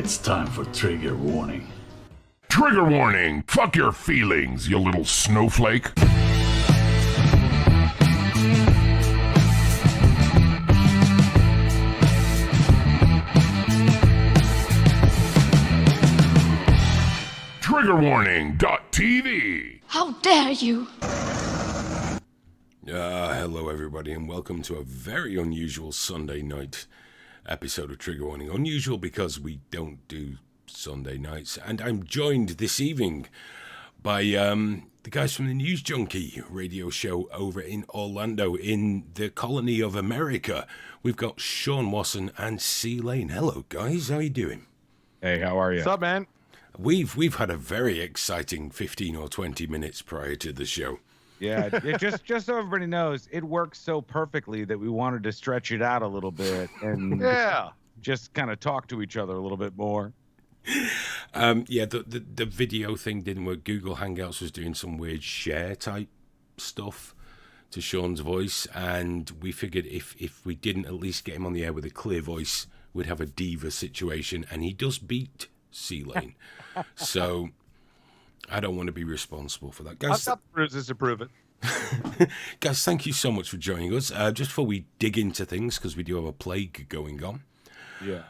It's time for trigger warning. Trigger warning! Fuck your feelings, you little snowflake! Triggerwarning.tv. How dare you! Hello everybody and welcome to a very unusual Sunday night episode of Trigger Warning. Unusual because we don't do Sunday nights, and I'm joined this evening by the guys from the News Junkie radio show over in Orlando in the colony of America. We've got Sean Wasson and C. Lane. Hello guys, how you doing? Hey, how are you? What's up, man? We've had a very exciting 15 or 20 minutes prior to the show. Yeah, just so everybody knows, it works so perfectly that we wanted to stretch it out a little bit and just kind of talk to each other a little bit more. The video thing didn't work. Google Hangouts was doing some weird share type stuff to Sean's voice, and we figured if we didn't at least get him on the air with a clear voice, we'd have a diva situation, and he does beat C Lane. So I don't want to be responsible for that. Guys, I've got the bruises to prove it. Guys, thank you so much for joining us. Just before we dig into things, because we do have a plague going on. Yeah.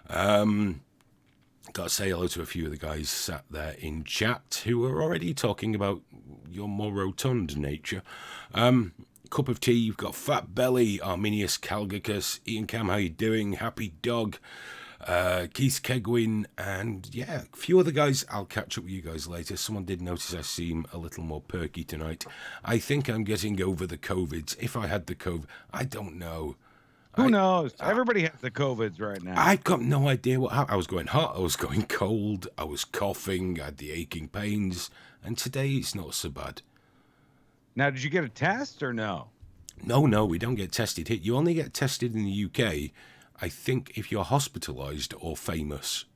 Got to say hello to a few of the guys sat there in chat who are already talking about your more rotund nature. Cup of tea, you've got Fat Belly, Arminius Calgicus, Ian Cam, how you doing? Happy Dog, Keith Kegwin, and yeah, a few other guys. I'll catch up with you guys later. Someone did notice I seem a little more perky tonight. I think I'm getting over the COVIDs. If I had the COVID, I don't know. Who knows? Everybody has the COVIDs right now. I've got no idea what happened. I was going hot, I was going cold, I was coughing, I had the aching pains, and today it's not so bad. Now, did you get a test or no? No, we don't get tested here. You only get tested in the UK, I think, if you're hospitalised or famous.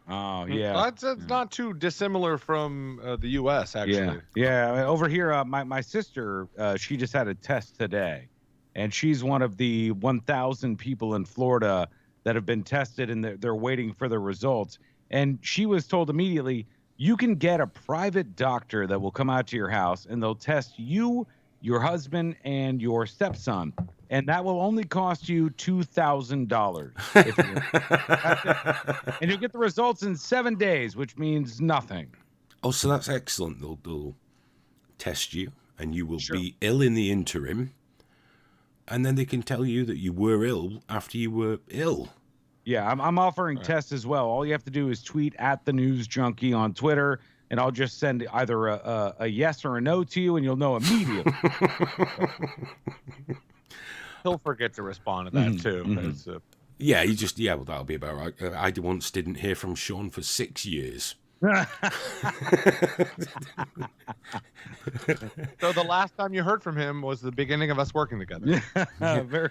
Oh, yeah. Well, it's not too dissimilar from the U.S., actually. Yeah. Over here, my sister, she just had a test today. And she's one of the 1,000 people in Florida that have been tested, and they're waiting for the results. And she was told immediately, you can get a private doctor that will come out to your house, and they'll test you, your husband, and your stepson. And that will only cost you $2,000. And you'll get the results in 7 days, which means nothing. Oh, so that's excellent. They'll test you, and you will be ill in the interim. And then they can tell you that you were ill after you were ill. Yeah, I'm offering tests as well. All you have to do is tweet at the News Junkie on Twitter, and I'll just send either a yes or a no to you, and you'll know immediately. He'll forget to respond to that, too. Yeah, well, that'll be about right. I once didn't hear from Sean for 6 years. So the last time you heard from him was the beginning of us working together. No.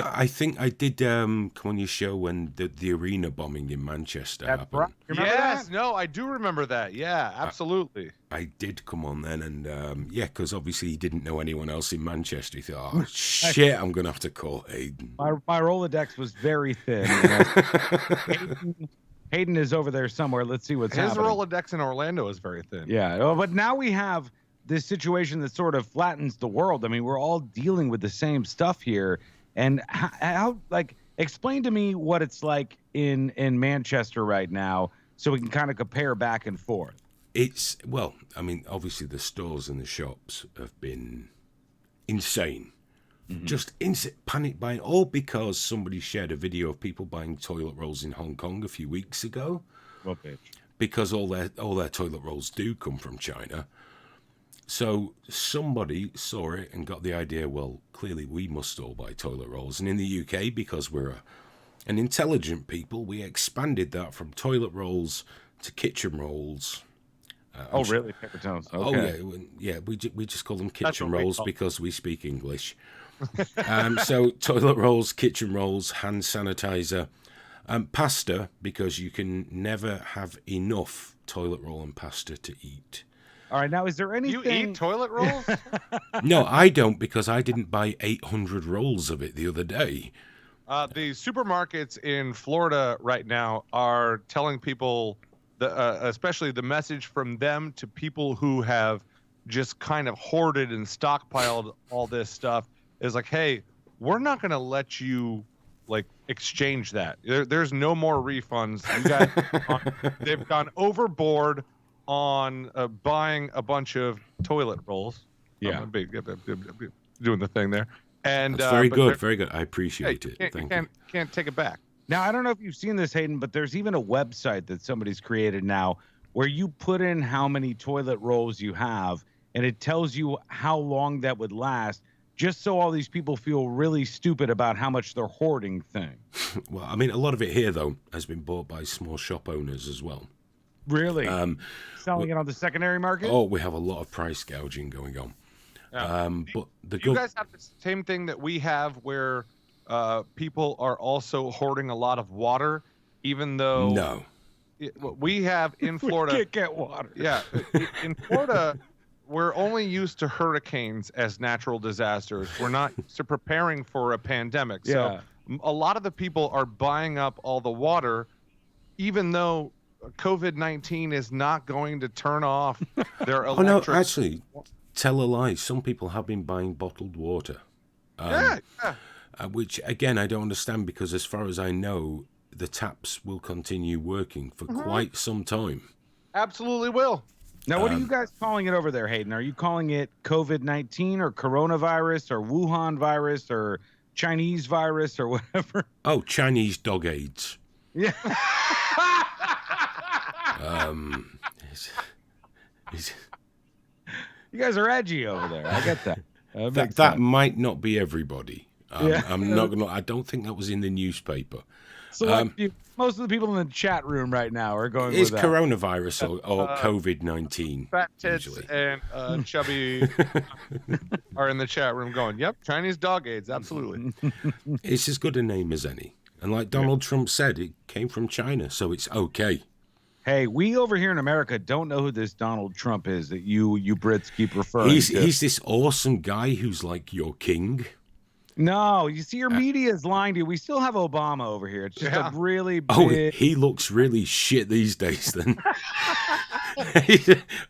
I think I did come on your show when the arena bombing in Manchester happened. Right. Yes, no, I do remember that. Yeah, absolutely. I did come on then, and because obviously he didn't know anyone else in Manchester. He thought, oh shit, I'm gonna have to call Hayden. My Rolodex was very thin. Hayden is over there somewhere. Let's see what's happening. His Rolodex in Orlando is very thin. Yeah, well, but now we have this situation that sort of flattens the world. I mean, we're all dealing with the same stuff here. And how explain to me what it's like in Manchester right now so we can kind of compare back and forth. Obviously the stores and the shops have been insane. Mm-hmm. Just panic buying, all because somebody shared a video of people buying toilet rolls in Hong Kong a few weeks ago. Okay. Because all their toilet rolls do come from China. So somebody saw it and got the idea, well, clearly we must all buy toilet rolls. And in the UK, because we're an intelligent people, we expanded that from toilet rolls to kitchen rolls. Really? Paper towels. Okay. Oh, yeah. We just call them kitchen rolls because we speak English. So toilet rolls, kitchen rolls, hand sanitizer, pasta, because you can never have enough toilet roll and pasta to eat. All right, now is there anything... You eat toilet rolls? No, I don't, because I didn't buy 800 rolls of it the other day. The supermarkets in Florida right now are telling people, especially the message from them to people who have just kind of hoarded and stockpiled all this stuff is like, hey, we're not going to let you like exchange that. There's no more refunds. You guys, they've gone overboard on buying a bunch of toilet rolls. Yeah. I'm doing the thing there. And That's very but good, very good. I appreciate you it. Thank you. can't take it back. Now, I don't know if you've seen this, Hayden, but there's even a website that somebody's created now where you put in how many toilet rolls you have, and it tells you how long that would last, just so all these people feel really stupid about how much they're hoarding things. Well, I mean, a lot of it here, though, has been bought by small shop owners as well. Really? Selling it on the secondary market? Oh, we have a lot of price gouging going on. Yeah. But the You guys have the same thing that we have, where people are also hoarding a lot of water, even though no. What we have in Florida. We can't get water. Yeah, in Florida, we're only used to hurricanes as natural disasters. We're not used to preparing for a pandemic. So a lot of the people are buying up all the water, even though COVID-19 is not going to turn off their electric. Oh, no, actually, tell a lie. Some people have been buying bottled water. Yeah. Which, again, I don't understand, because as far as I know, the taps will continue working for quite some time. Absolutely will. Now, what are you guys calling it over there, Hayden? Are you calling it COVID-19 or coronavirus or Wuhan virus or Chinese virus or whatever? Oh, Chinese dog AIDS. Yeah. You guys are edgy over there. I get that. That might not be everybody. Yeah. I'm not gonna. I don't think that was in the newspaper. So most of the people in the chat room right now are going It's with that. coronavirus or COVID-19. Fat tits usually. and chubby are in the chat room going, yep, Chinese dog AIDS, absolutely. It's as good a name as any. And like Donald Trump said, it came from China, so it's okay. Hey, we over here in America don't know who this Donald Trump is that you Brits keep referring He's to. this awesome guy who's like your king. No, you see, your media is lying to you. We still have Obama over here. It's just a really big... Oh, he looks really shit these days then.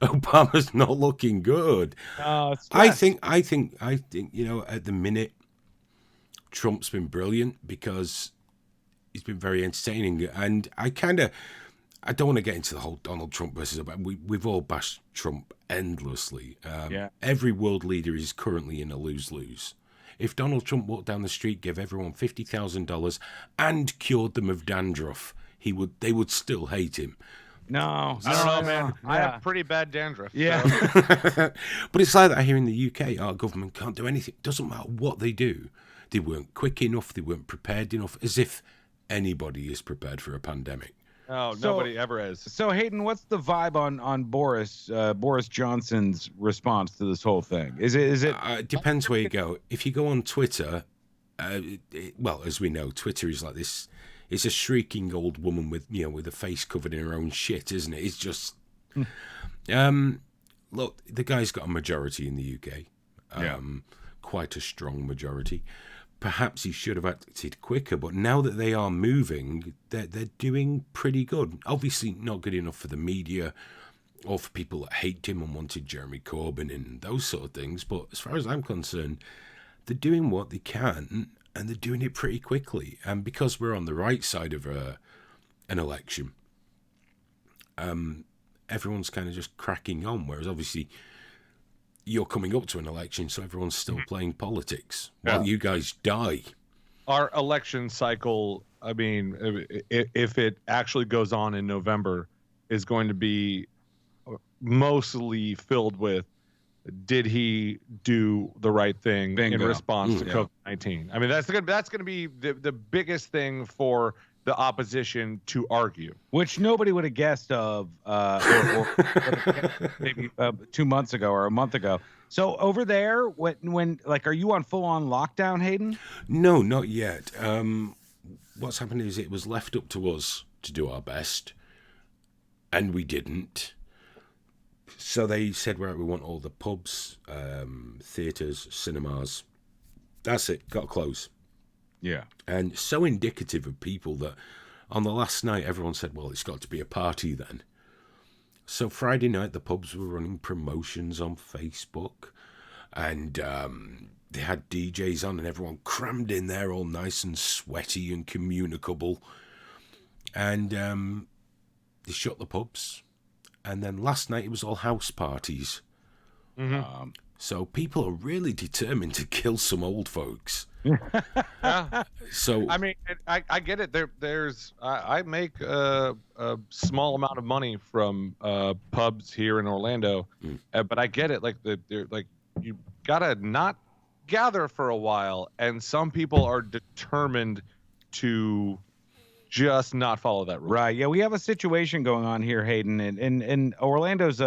Obama's not looking good. I think, you know, at the minute, Trump's been brilliant because he's been very entertaining. And I don't want to get into the whole Donald Trump versus Obama. We've all bashed Trump endlessly. Every world leader is currently in a lose-lose. If Donald Trump walked down the street, gave everyone $50,000 and cured them of dandruff, they would still hate him. No. I don't know, man. I have pretty bad dandruff. Yeah. So. But it's like that here in the UK. Our government can't do anything. It doesn't matter what they do. They weren't quick enough. They weren't prepared enough, as if anybody is prepared for a pandemic. No, nobody ever is. So, Hayden, what's the vibe on Boris Johnson's response to this whole thing? Is it? It depends where you go. If you go on Twitter, well, as we know, Twitter is like this. It's a shrieking old woman with a face covered in her own shit, isn't it? It's just. Look, the guy's got a majority in the UK. Quite a strong majority. Perhaps he should have acted quicker, but now that they are moving, they're doing pretty good. Obviously not good enough for the media or for people that hate him and wanted Jeremy Corbyn and those sort of things, but as far as I'm concerned, they're doing what they can, and they're doing it pretty quickly. And because we're on the right side of an election, everyone's kind of just cracking on, whereas obviously you're coming up to an election, so everyone's still playing politics while you guys die. Our election cycle, I mean, if it actually goes on in November, is going to be mostly filled with, did he do the right thing in response to COVID-19? I mean, that's going to be the biggest thing for the opposition to argue, which nobody would have guessed of or maybe 2 months ago or a month ago. So over there, when are you on full on lockdown, Hayden? No, not yet. What's happened is it was left up to us to do our best, and we didn't. So they said, right, we want all the pubs, theatres, cinemas. That's it. Got to close. Yeah. And so indicative of people that on the last night, everyone said, well, it's got to be a party then. So Friday night, the pubs were running promotions on Facebook, and they had DJs on, and everyone crammed in there all nice and sweaty and communicable. And they shut the pubs. And then last night, it was all house parties. Mm-hmm. So people are really determined to kill some old folks. Yeah. So I mean, I get it. I make a small amount of money from pubs here in Orlando, but I get it. Like you gotta not gather for a while, and some people are determined to just not follow that rule. Right. Yeah, we have a situation going on here, Hayden, and Orlando's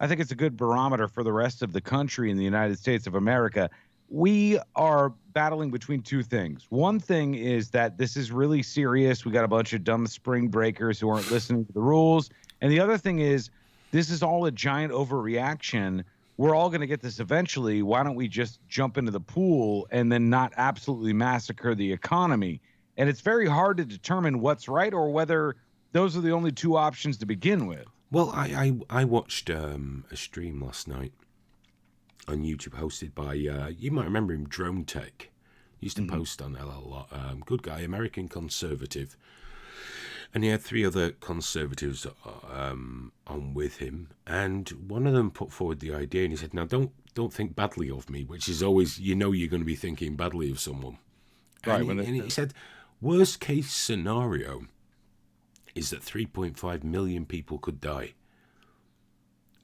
I think it's a good barometer for the rest of the country in the United States of America. We are battling between two things. One thing is that this is really serious. We got a bunch of dumb spring breakers who aren't listening to the rules. And the other thing is, this is all a giant overreaction. We're all going to get this eventually. Why don't we just jump into the pool and then not absolutely massacre the economy? And it's very hard to determine what's right or whether those are the only two options to begin with. Well, I watched a stream last night on YouTube hosted by, you might remember him, Drone Tech. He used to post on LL a lot. Good guy, American conservative. And he had three other conservatives on with him. And one of them put forward the idea, and he said, now don't think badly of me, which is always, you're going to be thinking badly of someone. Right. And he said, worst case scenario is that 3.5 million people could die.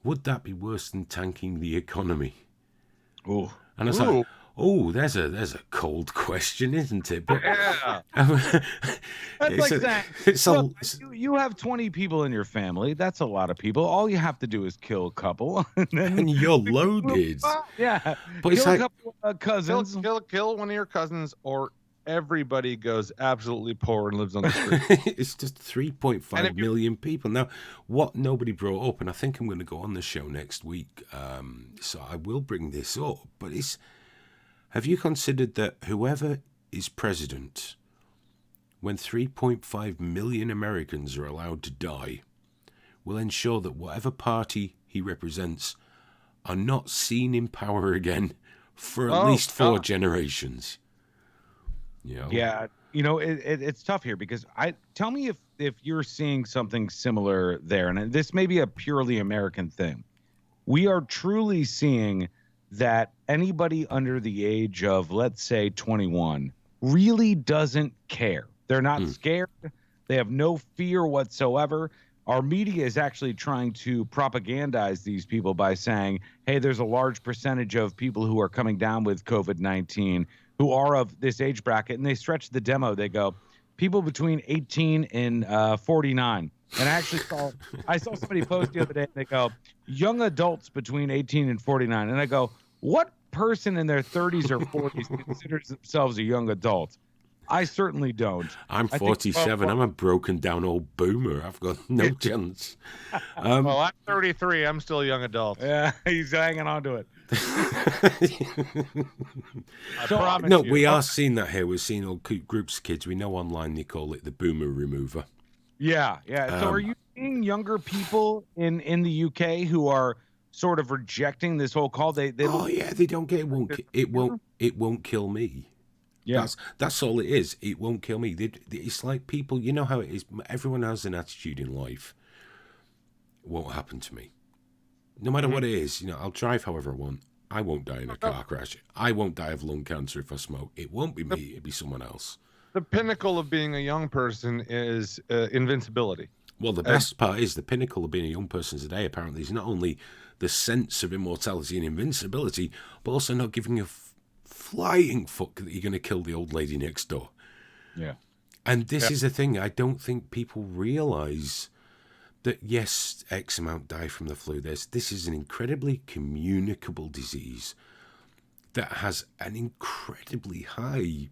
Would that be worse than tanking the economy? Oh, And I was like, oh, there's a cold question, isn't it? But Yeah. that's like saying, it's you have 20 people in your family. That's a lot of people. All you have to do is kill a couple, and then and you're loaded. yeah, But it's kill like, a couple cousins. Kill one of your cousins, or everybody goes absolutely poor and lives on the street. it's just 3.5 million people. Now, what nobody brought up, and I think I'm going to go on the show next week, so I will bring this up, but have you considered that whoever is president, when 3.5 million Americans are allowed to die, will ensure that whatever party he represents are not seen in power again for at least 4 generations? Yeah, it's tough here because tell me if you're seeing something similar there, and this may be a purely American thing. We are truly seeing that anybody under the age of, let's say, 21 really doesn't care. They're not scared. They have no fear whatsoever. Our media is actually trying to propagandize these people by saying, hey, there's a large percentage of people who are coming down with COVID-19 who are of this age bracket, and they stretch the demo. They go, people between 18 and 49. And I saw somebody post the other day, and they go, young adults between 18 and 49. And I go, what person in their 30s or 40s considers themselves a young adult? I certainly don't. I'm 47. I'm a broken down old boomer. I've got no chance. Well, I'm 33. I'm still a young adult. Yeah, he's hanging on to it. I promise No, you. we are seeing that here. We're seeing all groups of kids. We know online they call it the boomer remover. Yeah. So are you seeing younger people in the UK who are sort of rejecting this whole call? They They don't get it won't kill me. Yeah. That's all it is. It won't kill me. It's like people, you know how it is. Everyone has an attitude in life. It won't happen to me. No matter what it is, I'll drive however I want. I won't die in a car crash. I won't die of lung cancer if I smoke. It won't be me. It'll be someone else. The pinnacle of being a young person is invincibility. Well, the best part is the pinnacle of being a young person today, apparently, is not only the sense of immortality and invincibility, but also not giving a flying fuck that you're going to kill the old lady next door. Yeah. And this is the thing. I don't think people realize that, yes, X amount die from the flu. This is an incredibly communicable disease that has an incredibly high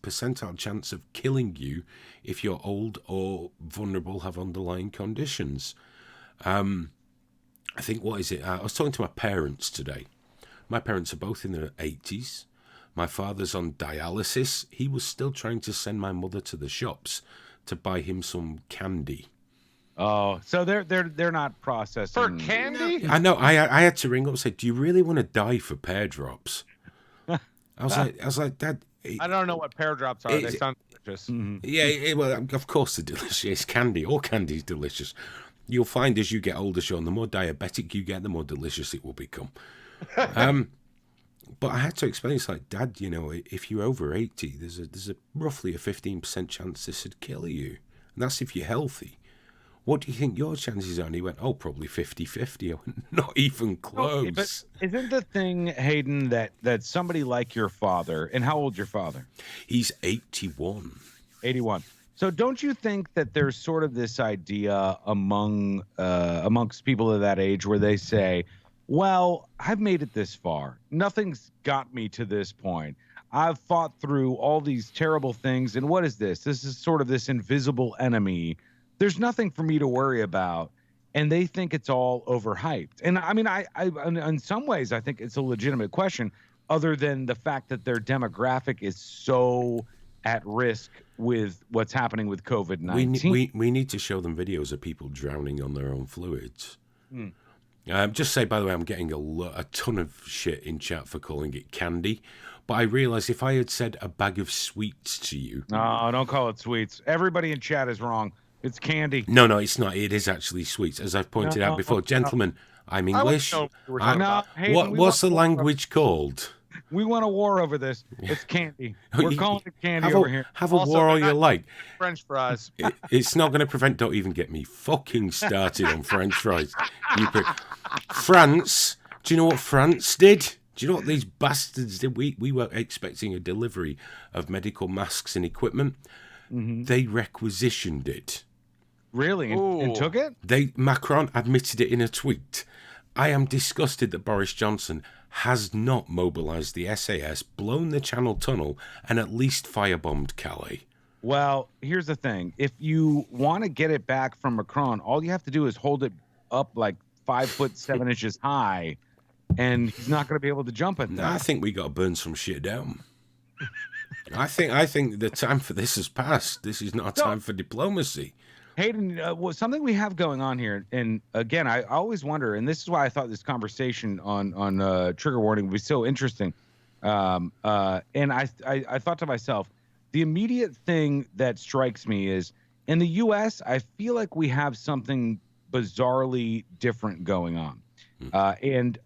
percentile chance of killing you if you're old or vulnerable, have underlying conditions. I think, I was talking to my parents today. My parents are both in their 80s. My father's on dialysis. He was still trying to send my mother to the shops to buy him some candy. Oh, so they're not processing For candy? I know. I had to ring up and say, "Do you really want to die for pear drops?" I was like, Dad. I don't know what pear drops are. They sound delicious. Yeah, well, of course they're delicious. It's candy. All candy's delicious. You'll find as you get older, Sean, the more diabetic you get, the more delicious it will become. But I had to explain, it's like, Dad, you know, if you're over 80, there's a roughly a 15% chance this would kill you. And that's if you're healthy. What do you think your chances are? And he went, oh, probably 50-50. I went, not even close. But isn't the thing, Hayden, that somebody like your father, and how old's your father? He's 81. 81. So don't you think that there's sort of this idea amongst people of that age where they say, well, I've made it this far. Nothing's got me to this point. I've fought through all these terrible things. And what is this? This is sort of this invisible enemy. There's nothing for me to worry about. And they think it's all overhyped. And I mean, I in some ways, I think it's a legitimate question, other than the fact that their demographic is so at risk with what's happening with COVID-19. We need to show them videos of people drowning on their own fluids. Just say, by the way, I'm getting a ton of shit in chat for calling it candy. But I realised if I had said a bag of sweets to you... No, don't call it sweets. Everybody in chat is wrong. It's candy. No, it's not. It is actually sweets. As I've pointed out before. Gentlemen, I'm English. What's the language called? We want a war over this. It's candy. We're calling it candy over here. Have a war all you like. French fries. It's not going to prevent... Don't even get me fucking started on French fries. France. Do you know what France did? Do you know what these bastards did? We were expecting a delivery of medical masks and equipment. They requisitioned it. Really? And took it? Macron admitted it in a tweet. I am disgusted that Boris Johnson has not mobilised the SAS, blown the Channel Tunnel, and at least firebombed Calais. Well, here's the thing. If you want to get it back from Macron, all you have to do is hold it up like 5 foot 7 inches high, and he's not going to be able to jump it. I think we got to burn some shit down. I think the time for this has passed. This is not a time for diplomacy. Hayden, something we have going on here, and again, I always wonder, and this is why I thought this conversation on trigger warning would be so interesting. And I thought to myself, the immediate thing that strikes me is in the U.S., I feel like we have something bizarrely different going on. And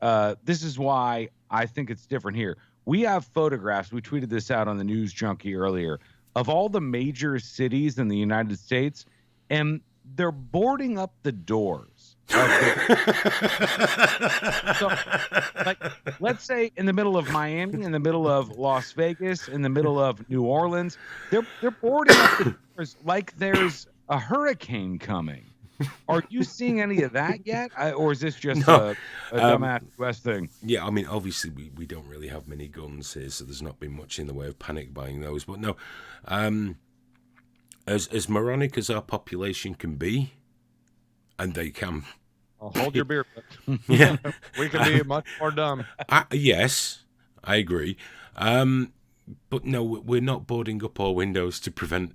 this is why I think it's different here. We have photographs. We tweeted this out on the News Junkie earlier of all the major cities in the United States, and they're boarding up the doors. So, like, let's say in the middle of Miami, in the middle of Las Vegas, in the middle of New Orleans, they're boarding up the doors like there's a hurricane coming. Are you seeing any of that yet, or is this just a dumbass US thing? Yeah, I mean, obviously we don't really have many guns here, so there's not been much in the way of panic buying those. But no, as moronic as our population can be, and they can. Hold your beer. Yeah, We can be much more dumb. Yes, I agree. But no, we're not boarding up our windows to prevent.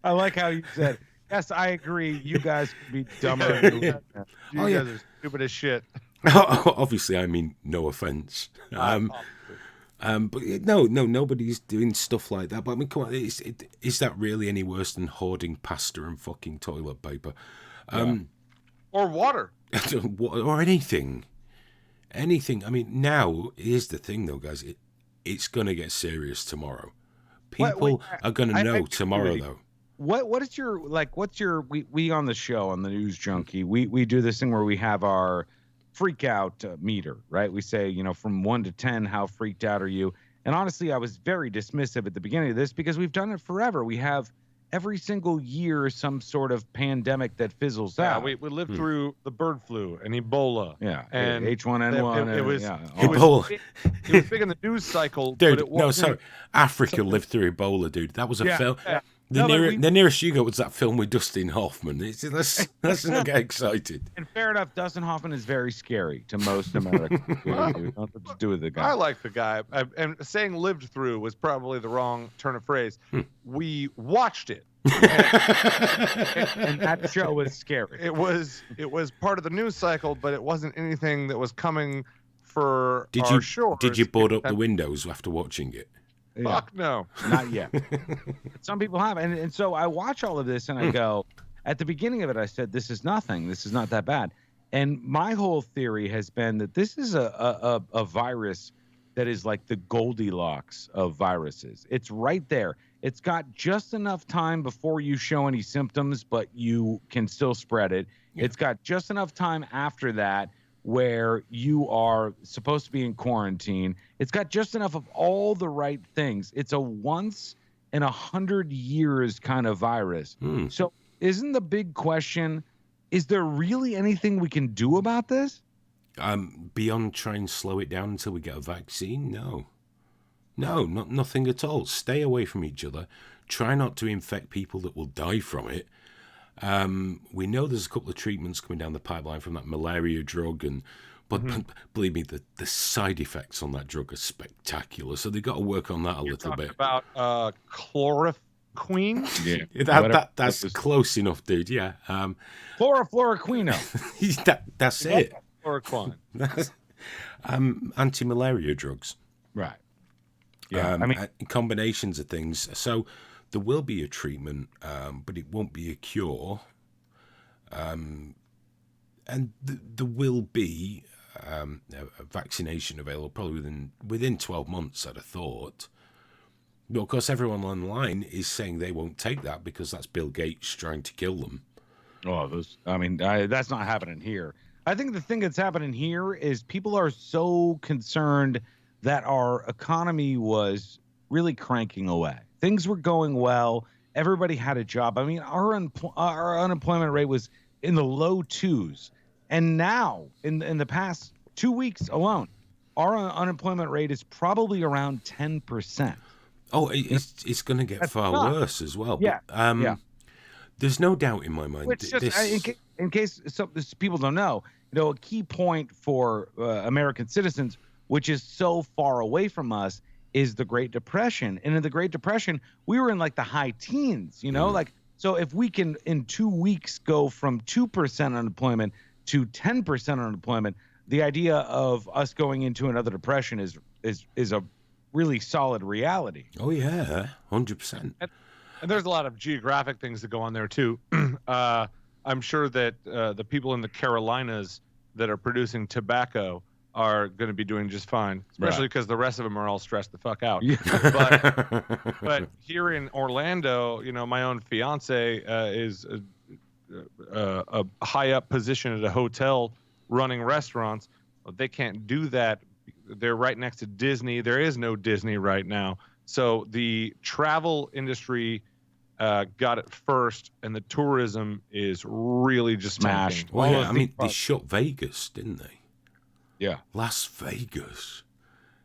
I like how you said, yes, I agree. You guys could be dumber. You guys are stupid as shit. Obviously, I mean no offense. But no, nobody's doing stuff like that. But I mean, come on, is that really any worse than hoarding pasta and fucking toilet paper? Or water. Or anything. Anything. I mean, now, here's the thing, though, guys. It's going to get serious tomorrow. People are going to know tomorrow, though. What's your we on the show on the News Junkie, we do this thing where we have our freak out meter, right? We say, from 1 to 10, how freaked out are you? And honestly, I was very dismissive at the beginning of this because we've done it forever. We have every single year some sort of pandemic that fizzles out. We lived through the bird flu and Ebola. Yeah, and H1N1. It was Ebola. It was big in the news cycle. Dude, but it no, wasn't. sorry. Africa lived through Ebola, dude. That was a film. The nearest you got was that film with Dustin Hoffman. Let's not get excited. And fair enough, Dustin Hoffman is very scary to most Americans. Nothing to do with the guy. I like the guy. And saying lived through was probably the wrong turn of phrase. We watched it. And that show was scary. It was part of the news cycle, but it wasn't anything that was coming for our shores. Did you board up the windows after watching it? Fuck no. Not yet. Some people have. And so I watch all of this and I go, at the beginning of it, I said, this is nothing. This is not that bad. And my whole theory has been that this is a virus that is like the Goldilocks of viruses. It's right there. It's got just enough time before you show any symptoms, but you can still spread it. Yeah. It's got just enough time after that where you are supposed to be in quarantine. It's got just enough of all the right things. It's a once in 100 years kind of virus. So isn't the big question, is there really anything we can do about this? Beyond try and slow it down until we get a vaccine? No, nothing at all. Stay away from each other. Try not to infect people that will die from it. We know there's a couple of treatments coming down the pipeline from that malaria drug, but believe me, the side effects on that drug are spectacular. So they've got to work on that a little bit. About chloroquine? Yeah, that's close enough, dude. Yeah. Chloroquino. That's it. Chloroquine. Anti-malaria drugs. Right. Yeah. Combinations of things. So there will be a treatment, but it won't be a cure. And there will be a vaccination available probably within 12 months, I'd have thought. But of course, everyone online is saying they won't take that because that's Bill Gates trying to kill them. Oh, that's not happening here. I think the thing that's happening here is people are so concerned that our economy was really cranking away. Things were going well. Everybody had a job. I mean, our unemployment rate was in the low 2s. And now, in the past 2 weeks alone, our unemployment rate is probably around 10%. Oh, it's going to get far worse as well. Yeah. But, there's no doubt in my mind. Which in case people don't know, a key point for American citizens, which is so far away from us, is the Great Depression. And in the Great Depression, we were in like the high teens, so if we can in 2 weeks go from 2% unemployment to 10% unemployment, the idea of us going into another depression is a really solid reality. Oh yeah, 100%. And there's a lot of geographic things that go on there too. I'm sure that the people in the Carolinas that are producing tobacco are going to be doing just fine, especially because the rest of them are all stressed the fuck out. Yeah. But here in Orlando, my own fiance is a high up position at a hotel running restaurants. They can't do that. They're right next to Disney. There is no Disney right now. So the travel industry got it first, and the tourism is really just smashed. Well, yeah, they shut Vegas, didn't they? Yeah. Las Vegas.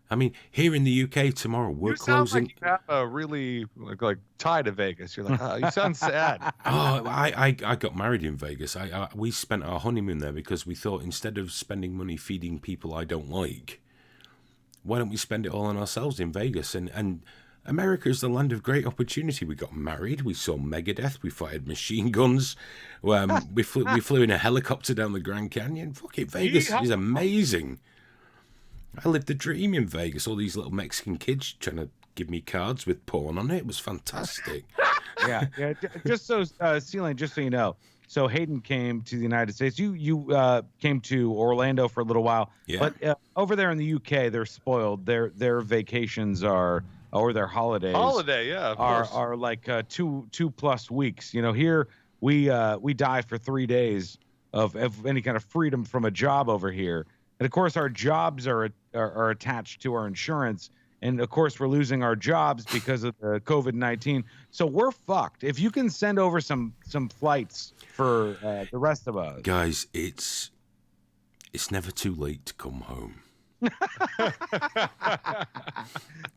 I mean, here in the UK tomorrow, we're closing. You sound like you have a really like tie to Vegas. You're like, oh, you sound sad. I got married in Vegas. We spent our honeymoon there because we thought instead of spending money feeding people I don't like, why don't we spend it all on ourselves in Vegas? And America is the land of great opportunity. We got married. We saw Megadeth. We fired machine guns. We flew in a helicopter down the Grand Canyon. Fuck it, Vegas is amazing. I lived the dream in Vegas. All these little Mexican kids trying to give me cards with porn on it. It was fantastic. Yeah. Just so, Celine, just so you know, so Hayden came to the United States. You came to Orlando for a little while. Yeah. But over there in the UK, they're spoiled. Their vacations are, or their holidays. Are like 2+ weeks. Here we die for 3 days of any kind of freedom from a job over here. And of course, our jobs are attached to our insurance. And of course, we're losing our jobs because of the COVID-19. So we're fucked. If you can send over some flights for the rest of us, guys, it's never too late to come home.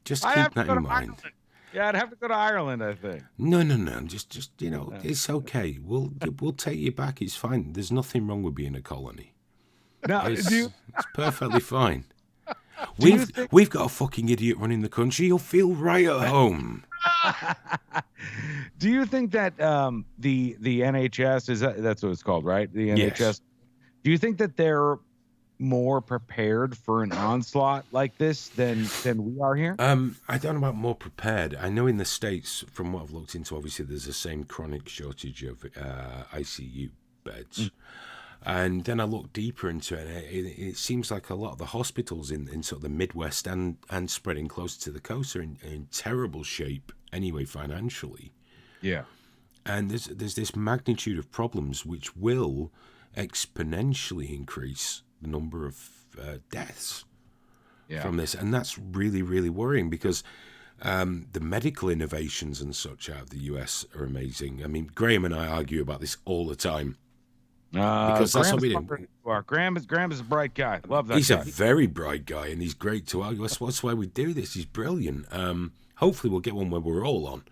Just keep that in mind. Yeah, I'd have to go to Ireland, I think. No. Just it's okay. We'll take you back. It's fine. There's nothing wrong with being a colony. Now, It's perfectly fine. you think- We've got a fucking idiot running the country. You'll feel right at home. do you think that the NHS that's what it's called, right? The NHS. Yes. Do you think that they're more prepared for an onslaught like this than we are here? I don't know about more prepared. I know in the States, from what I've looked into, obviously there's the same chronic shortage of ICU beds. And then I looked deeper into it. It seems like a lot of the hospitals in sort of the Midwest and spreading closer to the coast are in terrible shape anyway financially. Yeah. And there's this magnitude of problems which will exponentially increase the number of deaths from this. And that's really, really worrying because the medical innovations and such out of the US are amazing. I mean, Graham and I argue about this all the time. Because that's what we do. Graham is a bright guy. Love that. He's guy. a very bright guy, and he's great to argue. That's why we do this. He's brilliant. Hopefully, we'll get one where we're all on,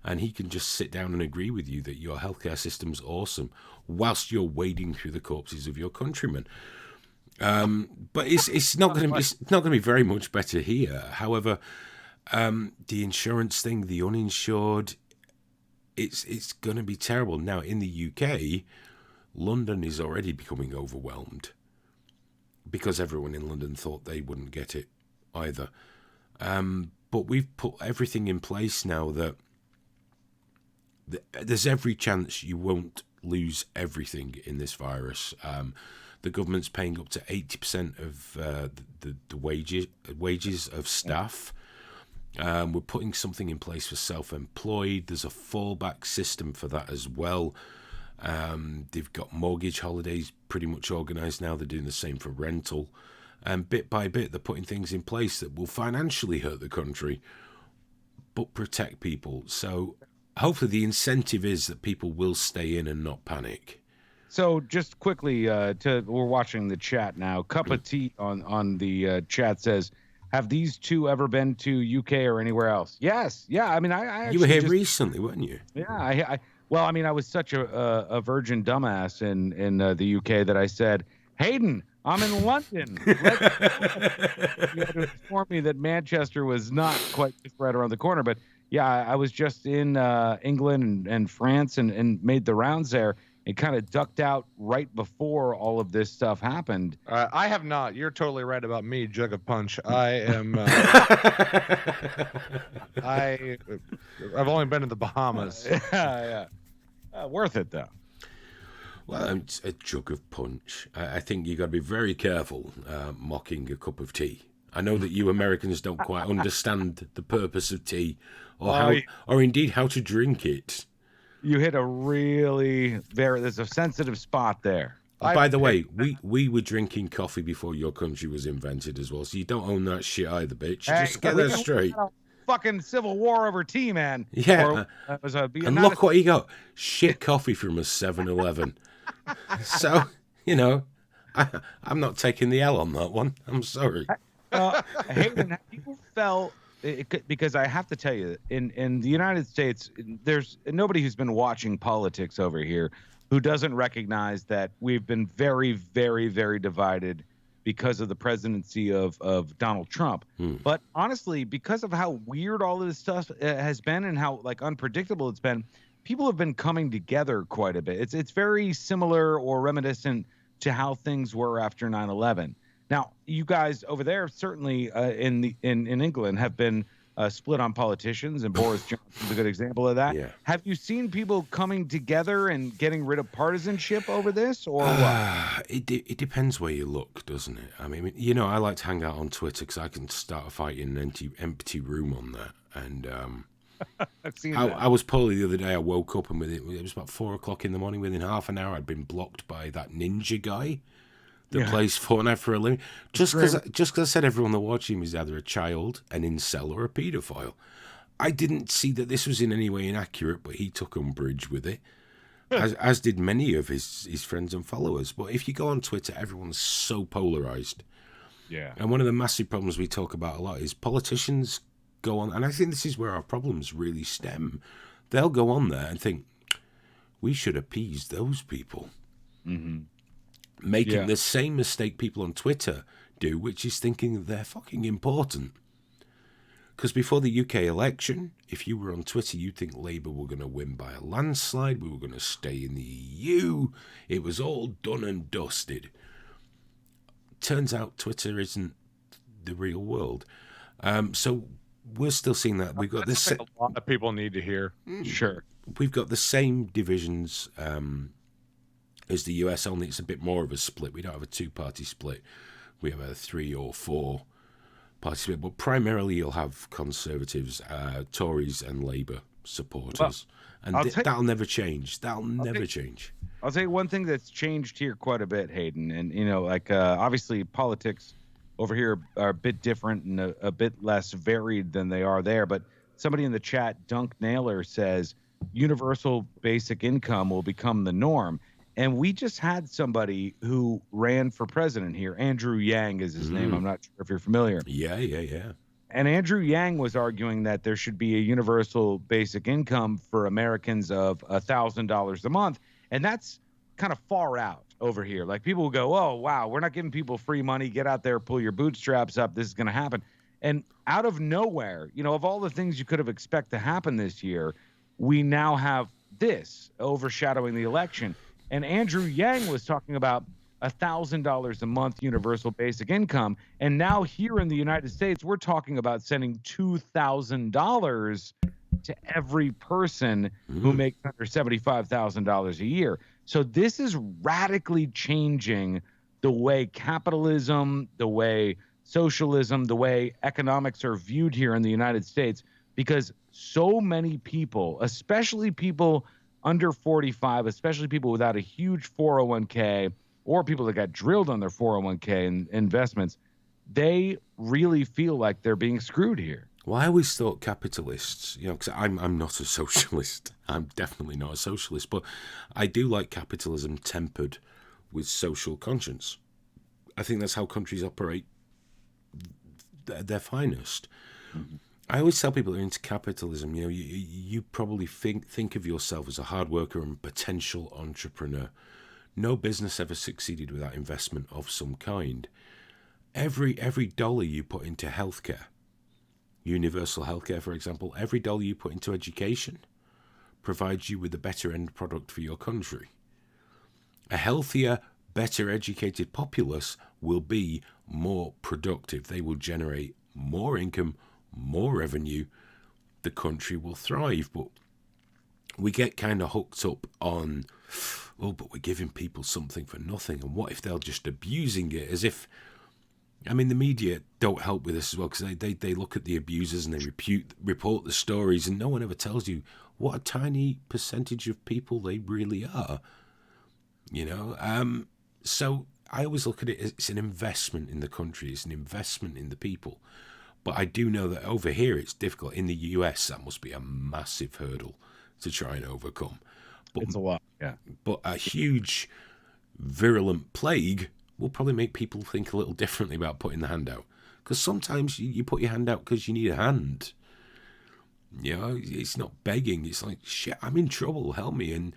and he can just sit down and agree with you that your healthcare system's awesome, whilst you're wading through the corpses of your countrymen. But it's not going to be very much better here. However, the insurance thing, the uninsured, it's going to be terrible. Now in the UK. London is already becoming overwhelmed because everyone in London thought they wouldn't get it either. But we've put everything in place now that there's every chance you won't lose everything in this virus. The government's paying up to 80% of the wages of staff. We're putting something in place for self-employed. There's a fallback system for that as well. They've got mortgage holidays pretty much organised now. They're doing the same for rental. And bit by bit, they're putting things in place that will financially hurt the country, but protect people. So hopefully the incentive is that people will stay in and not panic. So just quickly, we're watching the chat now. Cup of Tea on the chat says, have these two ever been to UK or anywhere else? Yes. Yeah. I mean, I You were here just, recently, weren't you? Yeah. Well, I mean, I was such a virgin dumbass in the UK that I said, Hayden, I'm in London. You had to inform me that Manchester was not quite just right around the corner. But yeah, I was just in England and France and made the rounds there. It kind of ducked out right before all of this stuff happened. I have not. You're totally right about me, Jug of Punch. I am. I've only been to the Bahamas. Yeah. Worth it though. Well, it's a jug of punch. I think you got to be very careful mocking a cup of tea. I know that you Americans don't quite understand the purpose of tea, or indeed how to drink it. You hit a really there's a sensitive spot there. By the way, we were drinking coffee before your country was invented as well, so you don't own that shit either, bitch. Just get that straight. Fucking civil war over tea, man. Yeah. And look what you got. Shit coffee from a 7-Eleven. So, I'm not taking the L on that one. I'm sorry. Hayden, have you felt... because I have to tell you, in the United States, there's nobody who's been watching politics over here who doesn't recognize that we've been very, very, very divided because of the presidency of Donald Trump. But honestly, because of how weird all of this stuff has been and how unpredictable it's been, people have been coming together quite a bit. It's very similar or reminiscent to how things were after 9/11. Now, you guys over there certainly in England have been split on politicians, and Boris Johnson's a good example of that. Yeah. Have you seen people coming together and getting rid of partisanship over this, or what? It depends where you look, doesn't it? I mean, I like to hang out on Twitter because I can start a fight in an empty room on that. And I've seen that. I was poorly the other day. I woke up and it was about 4 o'clock in the morning. Within half an hour, I'd been blocked by that ninja guy that plays Fortnite for a living. Just because I said everyone that watched him is either a child, an incel, or a paedophile. I didn't see that this was in any way inaccurate, but he took umbrage with it, as did many of his friends and followers. But if you go on Twitter, everyone's so polarized. Yeah. And one of the massive problems we talk about a lot is politicians go on, and I think this is where our problems really stem. They'll go on there and think, we should appease those people. Making the same mistake people on Twitter do, which is thinking that they're fucking important. Because before the UK election, if you were on Twitter, you'd think Labour were going to win by a landslide, we were going to stay in the EU, it was all done and dusted. Turns out Twitter isn't the real world. So we're still seeing that. We've got this. A lot of people need to hear. Sure. We've got the same divisions as the US, only it's a bit more of a split. We don't have a two-party split. We have a 3 or 4 party split. But primarily you'll have Conservatives, Tories and Labour supporters. And that'll never change. That'll never change. I'll tell you one thing that's changed here quite a bit, Hayden. And, you know, like obviously politics over here are a bit different and a bit less varied than they are there. But somebody in the chat, Dunk Naylor, says universal basic income will become the norm. And we just had somebody who ran for president here. Andrew Yang is his name. I'm not sure if you're familiar. Yeah. And Andrew Yang was arguing that there should be a universal basic income for Americans of $1,000 a month. And that's kind of far out over here. Like people will go, oh, wow, we're not giving people free money. Get out there, pull your bootstraps up. This is going to happen. And out of nowhere, you know, of all the things you could have expected to happen this year, we now have this overshadowing the election. And Andrew Yang was talking about $1,000 a month universal basic income. And now here in the United States, we're talking about sending $2,000 to every person who makes under $75,000 a year. So this is radically changing the way capitalism, the way socialism, the way economics are viewed here in the United States, because so many people, especially people under 45, especially people without a huge 401k or people that got drilled on their 401k and investments, they really feel like they're being screwed here. Well, I always thought capitalists, you know, because I'm not a socialist. I'm definitely not a socialist, but I do like capitalism tempered with social conscience. I think that's how countries operate their finest. I always tell people that are into capitalism, you know, you probably think of yourself as a hard worker and potential entrepreneur. No business ever succeeded without investment of some kind. Every dollar you put into healthcare, universal healthcare, for example, every dollar you put into education provides you with a better end product for your country. A healthier, better educated populace will be more productive. They will generate more income, more revenue. The country will thrive. But we get kind of hooked up on, oh, but we're giving people something for nothing. And what if they're just abusing it? As if, I mean, the media don't help with this as well, because they look at the abusers and they report the stories, and no one ever tells you what a tiny percentage of people they really are. You know, so I always look at it as it's an investment in the country, it's an investment in the people. But I do know that over here it's difficult. In the US, that must be a massive hurdle to try and overcome. But, It's a lot, yeah. But a huge, virulent plague will probably make people think a little differently about putting the hand out. Because sometimes you put your hand out because you need a hand. You know, it's not begging. It's like, shit, I'm in trouble, help me. And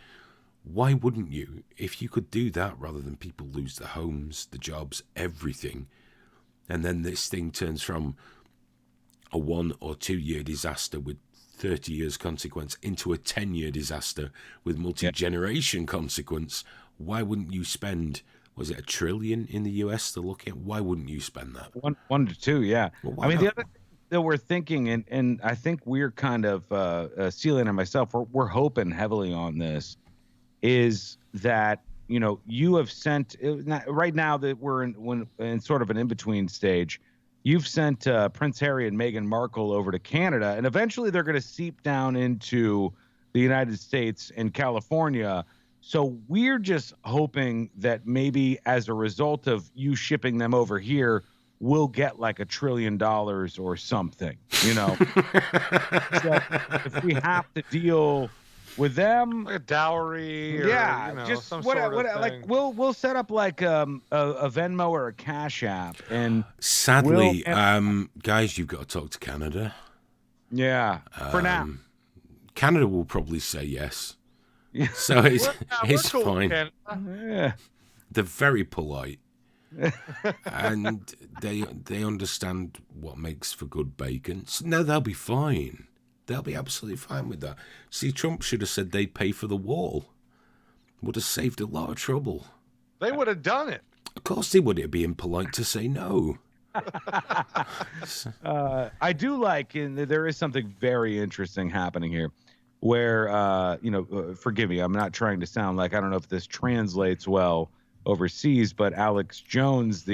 why wouldn't you? If you could do that rather than people lose their homes, the jobs, everything, and then this thing turns from a 1 or 2 year disaster with 30 years consequence into a 10-year disaster with multi-generation consequence, why wouldn't you spend, was it $1 trillion in the US to look at? Why wouldn't you spend that? 1 to 2, yeah. Well, I mean, not? the other thing that we're thinking, and I think we're kind of, Celia and myself, we're hoping heavily on this, is that, you know, you have sent, right now that we're in sort of an in-between stage, you've sent Prince Harry and Meghan Markle over to Canada, and eventually they're going to seep down into the United States and California. So we're just hoping that maybe as a result of you shipping them over here, we'll get like $1 trillion or something, you know. So if we have to deal with them, Like a dowry, or, yeah, you know, just some what, sort of like thing. we'll set up like a Venmo or a Cash App, and Sadly, guys, you've got to talk to Canada. Yeah, for now. Canada will probably say yes. Yeah. So it's, We're it's cool, fine. Ken. Yeah. They're very polite. And they understand what makes for good bacon. So, no, they'll be fine. They'll be absolutely fine with that. See, Trump should have said they'd pay for the wall. Would have saved a lot of trouble. They would have done it. Of course they would. It'd be impolite to say no. I do like, and there is something very interesting happening here, where forgive me, I'm not trying to sound like, I don't know if this translates well overseas, but Alex Jones, but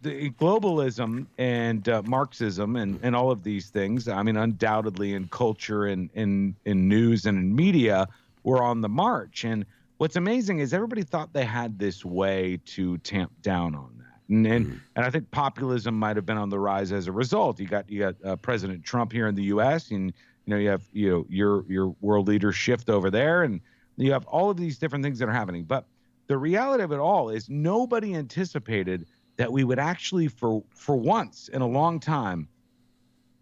the globalism and Marxism and all of these things, I mean, undoubtedly in culture and in news and in media, were on the march. And what's amazing is everybody thought they had this way to tamp down on that. And I think populism might have been on the rise as a result. You got President Trump here in the U.S. and you have your world leaders shift over there, and you have all of these different things that are happening. But the reality of it all is nobody anticipated that we would actually, for once in a long time,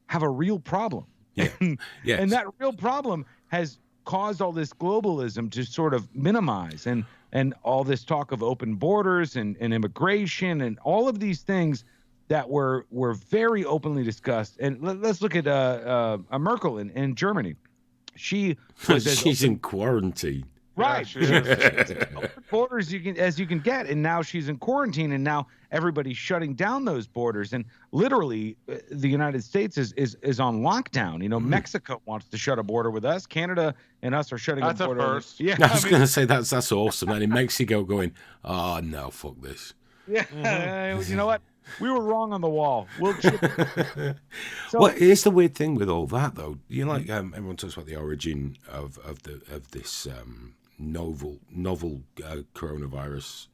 have a real problem. Yeah. Yes. And that real problem has caused all this globalism to sort of minimize and all this talk of open borders and immigration and all of these things that were very openly discussed. And let's look at Merkel in Germany. She was she's in quarantine. Right. Yeah, Borders as you can get, and now she's in quarantine, and now everybody's shutting down those borders, and literally the United States is on lockdown. Mexico wants to shut a border with us. Canada and us are shutting That's a border. a first. Yeah, I was going to say that's awesome. And in Mexico going, oh no, fuck this. yeah. You know what? We were wrong on the wall. We'll so, Well, here's the weird thing with all that, though. Everyone talks about the origin of this novel coronavirus